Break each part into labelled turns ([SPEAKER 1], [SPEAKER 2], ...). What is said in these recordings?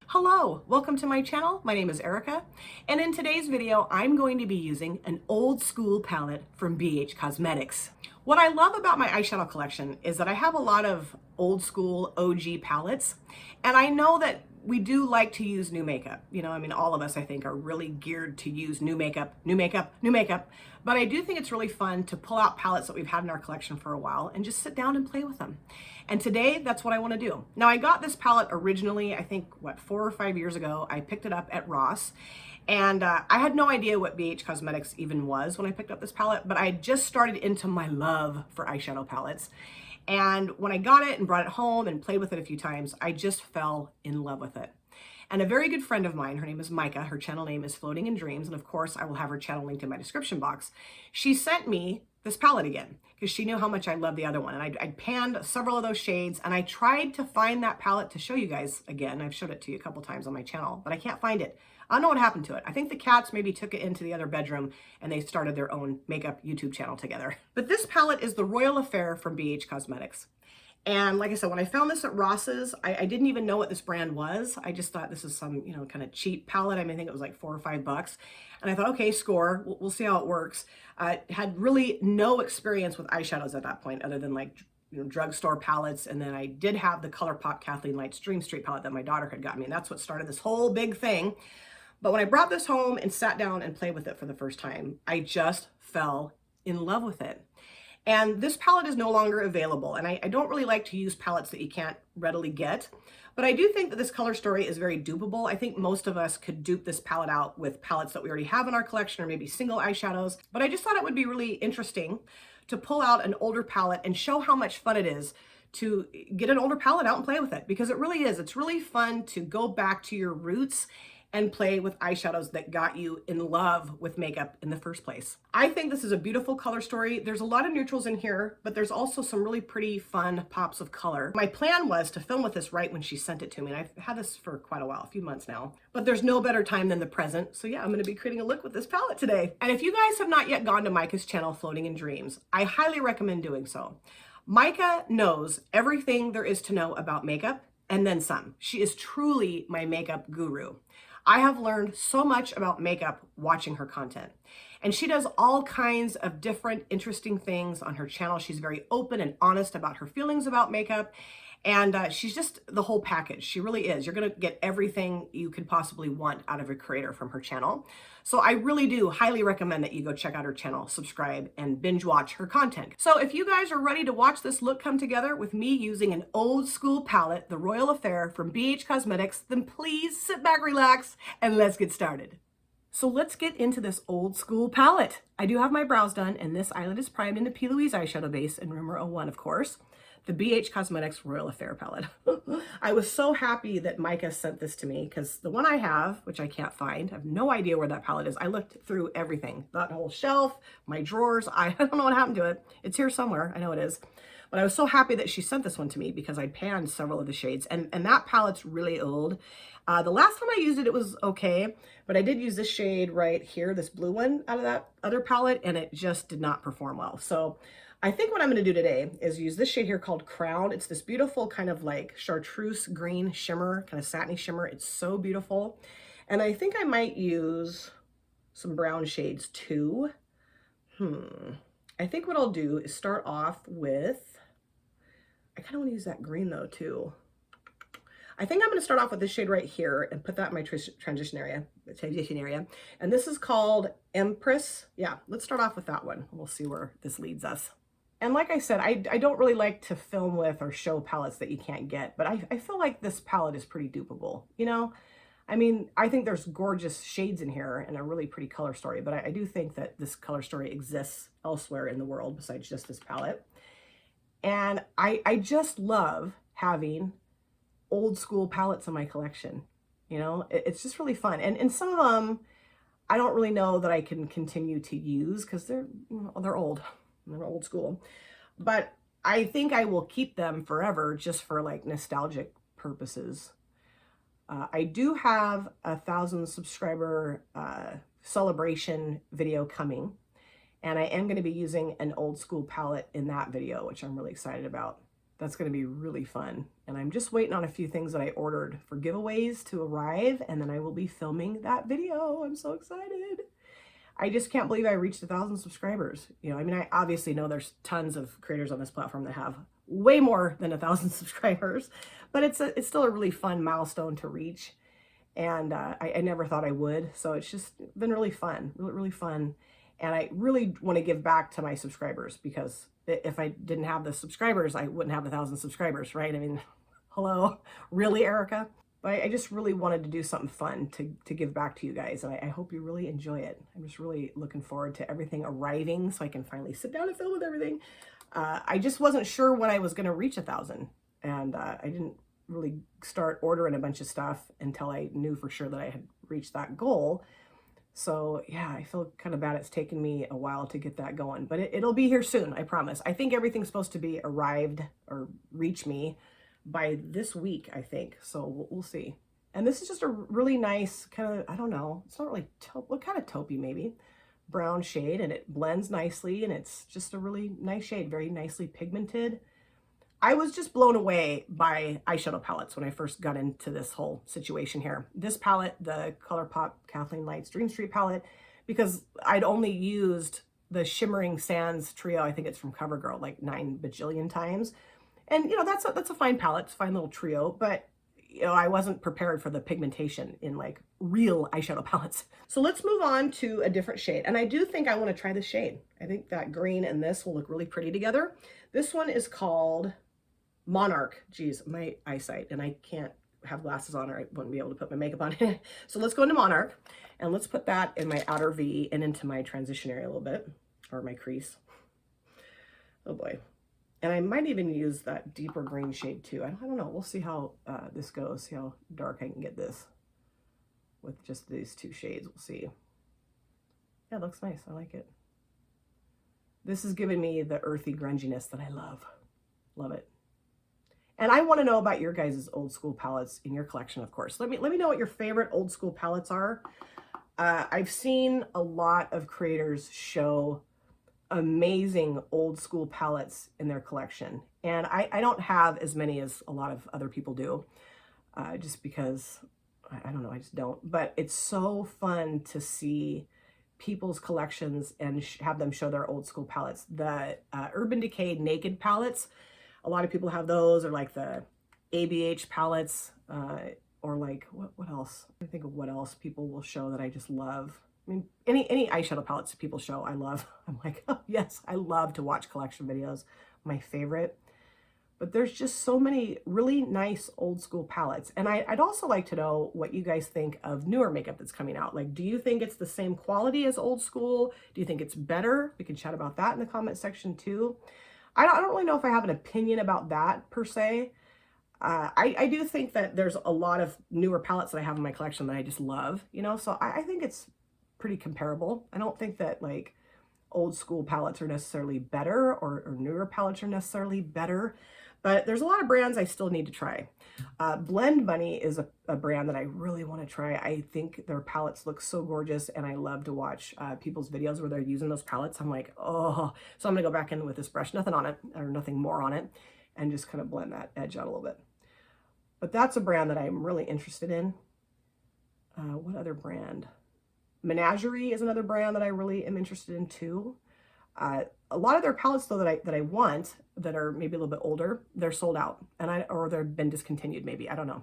[SPEAKER 1] Hello, welcome to my channel. My name is Erica, and in today's video, I'm going to be using an old school palette from BH Cosmetics. What I love about my eyeshadow collection is that I have a lot of old school OG palettes, and I know that we do like to use new makeup. You know, I mean, all of us, I think, are really geared to use new makeup, new makeup, new makeup. But I do think it's really fun to pull out palettes that we've had in our collection for a while and just sit down and play with them. And today, that's what I want to do. Now, I got this palette originally, I think, 4 or 5 years ago. I picked it up at Ross. And I had no idea what BH Cosmetics even was when I picked up this palette, but I just started into my love for eyeshadow palettes. And when I got it and brought it home and played with it a few times, I just fell in love with it. And a very good friend of mine, her name is Micah, her channel name is Floating in Dreams, and of course I will have her channel linked in my description box. She sent me this palette again because she knew how much I love the other one. And I panned several of those shades, and I tried to find that palette to show you guys again. I've showed it to you a couple times on my channel, but I can't find it. I don't know what happened to it. I think the cats maybe took it into the other bedroom and they started their own makeup YouTube channel together. But this palette is the Royal Affair from BH Cosmetics. And like I said, when I found this at Ross's, I didn't even know what this brand was. I just thought this is some, you know, kind of cheap palette. I mean, I think it was like $4 or $5. And I thought, okay, score, we'll see how it works. Had really no experience with eyeshadows at that point, other than like, you know, drugstore palettes. And then I did have the ColourPop Kathleen Lights Dream Street palette that my daughter had got me. And that's what started this whole big thing. But when I brought this home and sat down and played with it for the first time, I just fell in love with it. And this palette is no longer available. And I don't really like to use palettes that you can't readily get. But I do think that this color story is very dupable. I think most of us could dupe this palette out with palettes that we already have in our collection, or maybe single eyeshadows. But I just thought it would be really interesting to pull out an older palette and show how much fun it is to get an older palette out and play with it. Because it really is. It's really fun to go back to your roots and play with eyeshadows that got you in love with makeup in the first place. I think this is a beautiful color story. There's a lot of neutrals in here, but there's also some really pretty fun pops of color. My plan was to film with this right when she sent it to me, and I've had this for quite a while, a few months now. But there's no better time than the present, so yeah, I'm gonna be creating a look with this palette today. And if you guys have not yet gone to Micah's channel, Floating in Dreams, I highly recommend doing so. Micah knows everything there is to know about makeup, and then some. She is truly my makeup guru. I have learned so much about makeup watching her content. And she does all kinds of different interesting things on her channel. She's very open and honest about her feelings about makeup. And she's just the whole package. She really is. You're going to get everything you could possibly want out of a creator from her channel. So I really do highly recommend that you go check out her channel, subscribe, and binge watch her content. So if you guys are ready to watch this look come together with me using an old school palette, the Royal Affair from BH Cosmetics, then please sit back, relax, and let's get started. So let's get into this old school palette. I do have my brows done, and this eyelid is primed in the P. Louise eyeshadow base in Rumor 01, of course. The BH Cosmetics Royal Affair palette. I was so happy that Micah sent this to me because the one I have, which I can't find, I have no idea where that palette is. I looked through everything, that whole shelf, my drawers. I don't know what happened to it. It's here somewhere. I know it is. But I was so happy that she sent this one to me because I panned several of the shades, and that palette's really old. The last time I used it, it was okay, but I did use this shade right here, this blue one out of that other palette, and it just did not perform well. So I think what I'm going to do today is use this shade here called Crown. It's this beautiful kind of like chartreuse green shimmer, kind of satiny shimmer. It's so beautiful. And I think I might use some brown shades too. I think what I'll do is start off with, I kind of want to use that green though too. I think I'm going to start off with this shade right here and put that in my transition area. And this is called Empress. Yeah, let's start off with that one. We'll see where this leads us. And like I said, I don't really like to film with or show palettes that you can't get, but I feel like this palette is pretty dupable, you know? I mean, I think there's gorgeous shades in here and a really pretty color story, but I do think that this color story exists elsewhere in the world besides just this palette. And I just love having old school palettes in my collection. You know, it's just really fun. And some of them, I don't really know that I can continue to use because they're old. They're old school. But I think I will keep them forever just for like nostalgic purposes. I do have a 1,000 subscriber celebration video coming. And I am going to be using an old school palette in that video, which I'm really excited about. That's going to be really fun. And I'm just waiting on a few things that I ordered for giveaways to arrive, and then I will be filming that video. I'm so excited. I just can't believe I reached 1,000 subscribers. You know, I mean, I obviously know there's tons of creators on this platform that have way more than 1,000 subscribers, but it's still a really fun milestone to reach. And I never thought I would. So it's just been really fun, really fun. And I really want to give back to my subscribers, because if I didn't have the subscribers, I wouldn't have 1,000 subscribers, right? I mean, hello, really, Erica? But I just really wanted to do something fun to give back to you guys. And I hope you really enjoy it. I'm just really looking forward to everything arriving so I can finally sit down and film with everything. I just wasn't sure when I was going to reach 1,000. And I didn't really start ordering a bunch of stuff until I knew for sure that I had reached that goal. So yeah, I feel kind of bad it's taken me a while to get that going, but it'll be here soon, I promise. I think everything's supposed to be arrived or reach me by this week, I think. So we'll see. And this is just a really nice kind of, I don't know, it's not really taupe, what kind of taupey maybe, brown shade, and it blends nicely, and it's just a really nice shade, very nicely pigmented. I was just blown away by eyeshadow palettes when I first got into this whole situation here. This palette, the ColourPop Kathleen Lights Dream Street palette, because I'd only used the Shimmering Sands trio, I think it's from CoverGirl, like 9 bajillion times. And, you know, that's a fine palette, it's a fine little trio, but, you know, I wasn't prepared for the pigmentation in like real eyeshadow palettes. So let's move on to a different shade. And I do think I want to try this shade. I think that green and this will look really pretty together. This one is called Monarch. Geez, my eyesight, and I can't have glasses on or I wouldn't be able to put my makeup on. So let's go into Monarch, and let's put that in my outer V and into my transition area a little bit, or my crease. Oh boy. And I might even use that deeper green shade too. I don't know. We'll see how this goes, see how dark I can get this with just these two shades. We'll see. Yeah, it looks nice. I like it. This is giving me the earthy grunginess that I love. Love it. And I want to know about your guys' old school palettes in your collection, of course. Let me know what your favorite old school palettes are. I've seen a lot of creators show amazing old school palettes in their collection. And I don't have as many as a lot of other people do, just because, I don't know, I just don't. But it's so fun to see people's collections and have them show their old school palettes. The Urban Decay Naked palettes, a lot of people have those, or like the ABH palettes, or like, what else? I think of what else people will show that I just love. I mean, any eyeshadow palettes people show, I love. I'm like, oh yes, I love to watch collection videos, my favorite. But there's just so many really nice old school palettes. And I'd also like to know what you guys think of newer makeup that's coming out. Like, do you think it's the same quality as old school? Do you think it's better? We can chat about that in the comment section too. I don't really know if I have an opinion about that per se. I do think that there's a lot of newer palettes that I have in my collection that I just love, you know, so I think it's pretty comparable. I don't think that like old school palettes are necessarily better, or newer palettes are necessarily better, but there's a lot of brands I still need to try. Blend Bunny is a brand that I really want to try. I think their palettes look so gorgeous, and I love to watch people's videos where they're using those palettes. I'm like, oh, so I'm gonna go back in with this brush, nothing on it, or nothing more on it, and just kind of blend that edge out a little bit. But that's a brand that I'm really interested in. What other brand? Menagerie is another brand that I really am interested in too. A lot of their palettes though that I want, that are maybe a little bit older, they're sold out, and or they've been discontinued maybe, I don't know.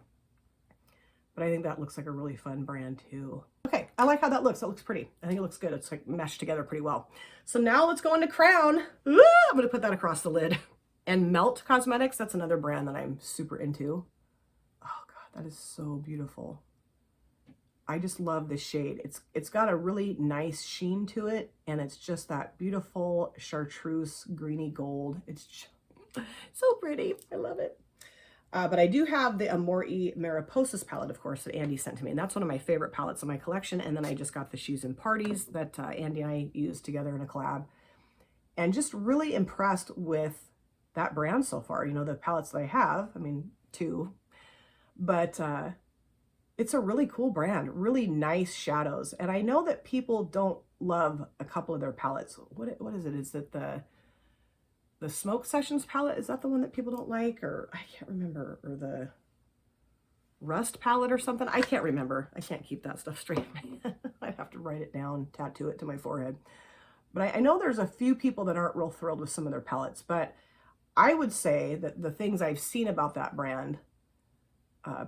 [SPEAKER 1] But I think that looks like a really fun brand too. Okay, I like how that looks. That looks pretty. I think it looks good. It's like meshed together pretty well. So now let's go into Crown. Ooh, I'm gonna put that across the lid. And Melt Cosmetics, that's another brand that I'm super into. Oh God, that is so beautiful. I just love this shade. It's got a really nice sheen to it, and it's just that beautiful chartreuse greeny gold. It's so pretty. I love it. But I do have the Amore Mariposas palette, of course, that Andy sent to me, and that's one of my favorite palettes in my collection. And then I just got the Shoes and Parties that Andy and I used together in a collab, and just really impressed with that brand so far. You know, the palettes that I have, I mean, 2, but it's a really cool brand, really nice shadows. And I know that people don't love a couple of their palettes. What is it? Is it the Smoke Sessions palette? Is that the one that people don't like? Or I can't remember. Or the Rust palette or something? I can't remember. I can't keep that stuff straight. I'd have to write it down, tattoo it to my forehead. But I know there's a few people that aren't real thrilled with some of their palettes, but I would say that the things I've seen about that brand,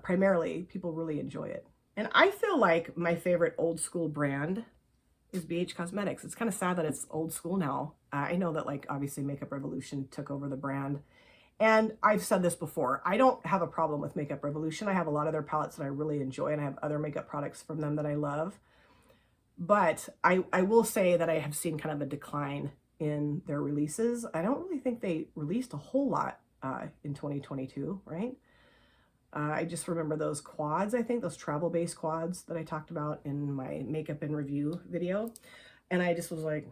[SPEAKER 1] primarily, people really enjoy it. And I feel like my favorite old school brand is BH Cosmetics. It's kind of sad that it's old school now. I know that, like, obviously Makeup Revolution took over the brand. And I've said this before, I don't have a problem with Makeup Revolution. I have a lot of their palettes that I really enjoy, and I have other makeup products from them that I love. But I will say that I have seen kind of a decline in their releases. I don't really think they released a whole lot in 2022, right? I just remember those quads, I think, those travel-based quads that I talked about in my makeup and review video. And I just was like,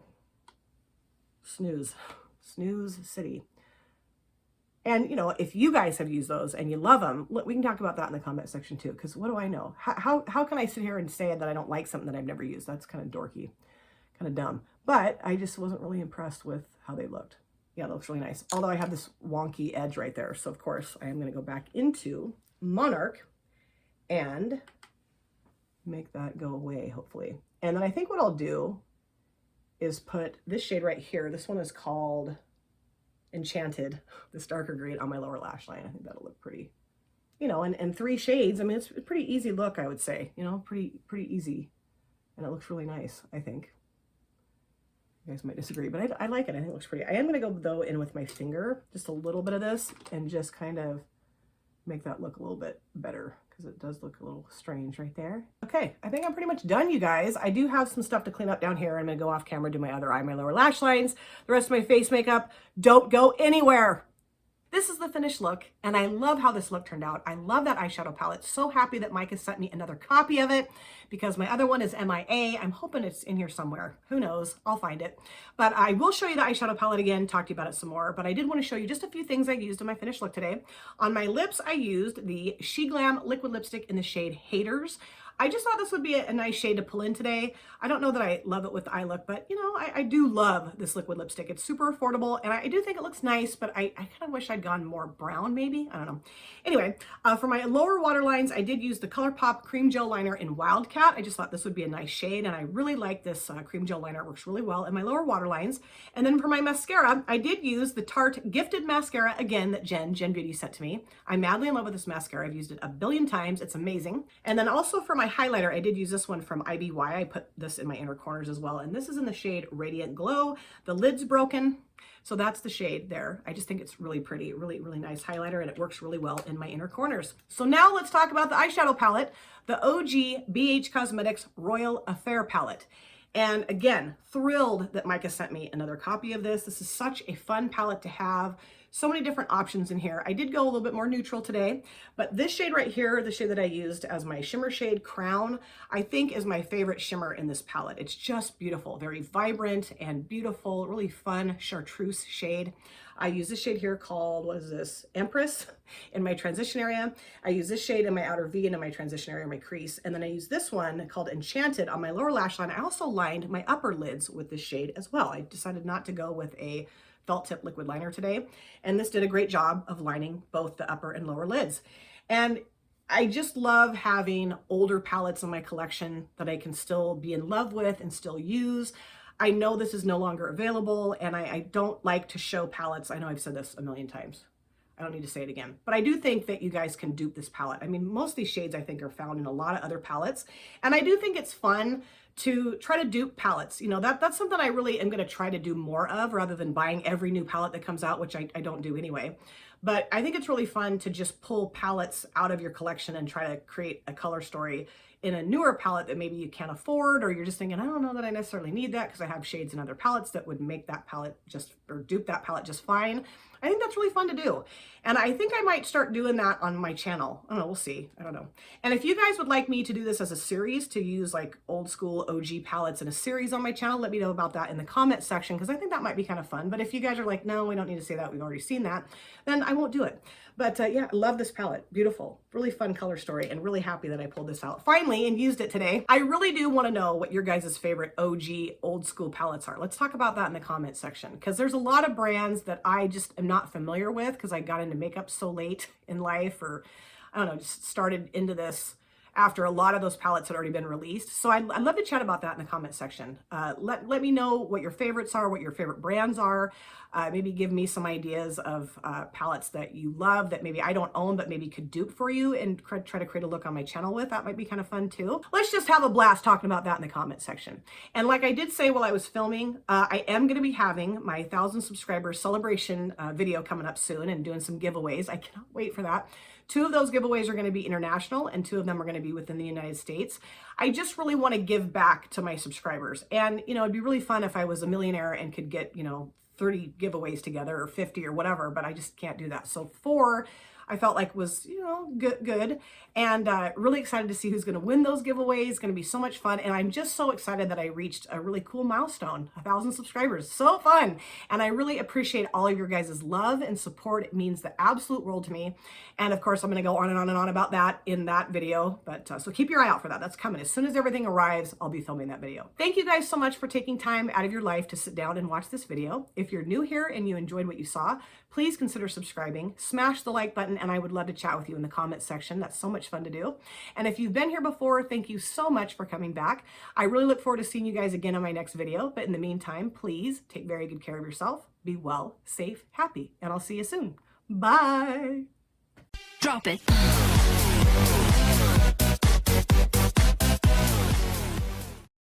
[SPEAKER 1] snooze city. And, you know, if you guys have used those and you love them, we can talk about that in the comment section too, because what do I know? How can I sit here and say that I don't like something that I've never used? That's kind of dorky, kind of dumb. But I just wasn't really impressed with how they looked. Yeah, it looks really nice. Although I have this wonky edge right there. So, of course, I am going to go back into Monarch and make that go away, hopefully. And then I think what I'll do is put this shade right here. This one is called Enchanted, this darker green on my lower lash line. I think that'll look pretty, you know, and 3 shades. I mean, it's a pretty easy look, I would say, you know, pretty easy. And it looks really nice, I think. You guys might disagree, but I like it. I think it looks pretty. I am going to go, though, in with my finger, just a little bit of this, and just kind of make that look a little bit better, because it does look a little strange right there. Okay, I think I'm pretty much done, you guys. I do have some stuff to clean up down here. I'm going to go off camera, do my other eye, my lower lash lines, the rest of my face makeup. Don't go anywhere. This is the finished look, and I love how this look turned out. I love that eyeshadow palette. So happy that Mike has sent me another copy of it, because my other one is MIA. I'm hoping it's in here somewhere. Who knows? I'll find it. But I will show you the eyeshadow palette again, talk to you about it some more. But I did want to show you just a few things I used in my finished look today. On my lips, I used the She Glam liquid lipstick in the shade Haters. I just thought this would be a nice shade to pull in today. I don't know that I love it with the eye look, but you know, I do love this liquid lipstick. It's super affordable, and I do think it looks nice, but I kind of wish I'd gone more brown maybe. I don't know. Anyway, for my lower waterlines, I did use the ColourPop Cream Gel Liner in Wildcat. I just thought this would be a nice shade, and I really like this cream gel liner. It works really well in my lower waterlines. And then for my mascara, I did use the Tarte Gifted Mascara again that Jen Beauty sent to me. I'm madly in love with this mascara. I've used it a billion times. It's amazing. And then also for my highlighter, I did use this one from IBY. I put this in my inner corners as well, and this is in the shade Radiant Glow. The lid's broken, so that's the shade there. I just think it's really pretty, really nice highlighter, and it works really well in my inner corners. So now let's talk about the eyeshadow palette, the OG BH Cosmetics Royal Affair palette. And again, thrilled that Micah sent me another copy of this. This is such a fun palette to have. So many different options in here. I did go a little bit more neutral today, but this shade right here, the shade that I used as my shimmer shade, Crown, I think is my favorite shimmer in this palette. It's just beautiful, very vibrant and beautiful, really fun chartreuse shade. I use this shade here called, what is this, Empress, in my transition area. I use this shade in my outer V and in my transition area, my crease. And then I use this one called Enchanted on my lower lash line. I also lined my upper lids with this shade as well. I decided not to go with a felt tip liquid liner today, and this did a great job of lining both the upper and lower lids. And I just love having older palettes in my collection that I can still be in love with and still use. I know this is no longer available, and I don't like to show palettes. I know I've said this a million times. I don't need to say it again, but I do think that you guys can dupe this palette. I mean, most of these shades I think are found in a lot of other palettes, and I do think it's fun to try to dupe palettes. You know, that's something I really am going to try to do more of, rather than buying every new palette that comes out, which I don't do anyway. But I think it's really fun to just pull palettes out of your collection and try to create a color story in a newer palette that maybe you can't afford, or you're just thinking, I don't know that I necessarily need that because I have shades in other palettes that would make that palette just, or dupe that palette just fine. I think that's really fun to do. And I think I might start doing that on my channel. I don't know, we'll see. I don't know. And if you guys would like me to do this as a series, to use like old school OG palettes in a series on my channel. Let me know about that in the comment section, because I think that might be kind of fun. But if you guys are like, no, we don't need to say that, we've already seen that, then I won't do it. But yeah, I love this palette. Beautiful, really fun color story, and really happy that I pulled this out finally and used it today. I really do want to know what your guys' favorite OG old school palettes are. Let's talk about that in the comment section, because there's a lot of brands that I just am not familiar with because I got into makeup so late in life, or I don't know, just started into this after a lot of those palettes had already been released. So I'd love to chat about that in the comment section. Let me know what your favorites are, what your favorite brands are. Maybe give me some ideas of palettes that you love that maybe I don't own, but maybe could dupe for you and try to create a look on my channel with. That might be kind of fun too. Let's just have a blast talking about that in the comment section. And like I did say while I was filming, I am going to be having my 1,000 subscribers celebration video coming up soon and doing some giveaways. I cannot wait for that. 2 of those giveaways are going to be international, and 2 of them are going to be within the United States. I just really want to give back to my subscribers. And, you know, it'd be really fun if I was a millionaire and could get, you know, 30 giveaways together or 50 or whatever, but I just can't do that. So 4 I felt like was, you know, good. And really excited to see who's going to win those giveaways. It's going to be so much fun. And I'm just so excited that I reached a really cool milestone, 1,000 subscribers. So fun. And I really appreciate all of your guys' love and support. It means the absolute world to me. And of course, I'm going to go on and on and on about that in that video. But so keep your eye out for that. That's coming. As soon as everything arrives, I'll be filming that video. Thank you guys so much for taking time out of your life to sit down and watch this video. If you're new here and you enjoyed what you saw, please consider subscribing, smash the like button, and I would love to chat with you in the comment section. That's so much fun to do. And if you've been here before, thank you so much for coming back. I really look forward to seeing you guys again in my next video. But in the meantime, please take very good care of yourself. Be well, safe, happy, and I'll see you soon. Bye.
[SPEAKER 2] Drop it.